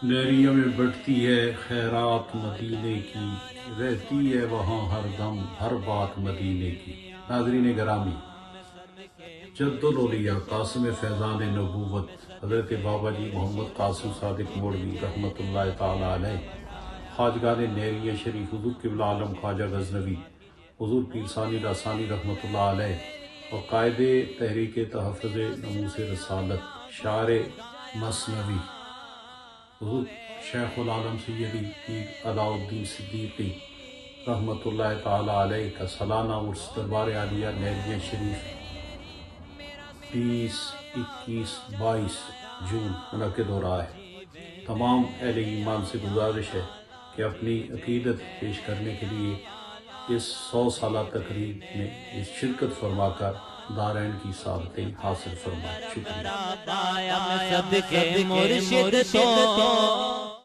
لہریوں میں بڑھتی ہے خیرات مدینے کی، رہتی ہے وہاں ہر دم ہر بات مدینے کی۔ ناظرین گرامی، جد الاولیاء قاسم فیضان نبوت حضرت بابا جی محمد قاسم صادق موڑوی رحمۃ اللہ تعالی علیہ، خواجگان نیریہ شریف حضور قبلہ عالم خواجہ غزنوی حضور پیر ثانی لاسانی رحمۃ اللہ علیہ، اور قائد تحریک تحفظ ناموس رسالت شاعر مثنوی حضور شیخ العالم سیدی پیر علاء الدین صدیقی رحمۃ اللہ تعالی علیہ کا سالانہ عرس دربار عالیہ نیریہ شریف 20، 21، 22 جون منعقد ہو رہا ہے۔ تمام اہل ایمان سے گزارش ہے کہ اپنی عقیدت پیش کرنے کے لیے اس 100 سالہ تقریب میں شرکت فرما کر دارین کی سعادتیں حاصل فرمائیں۔ شکریہ۔ صدقے مرشد تو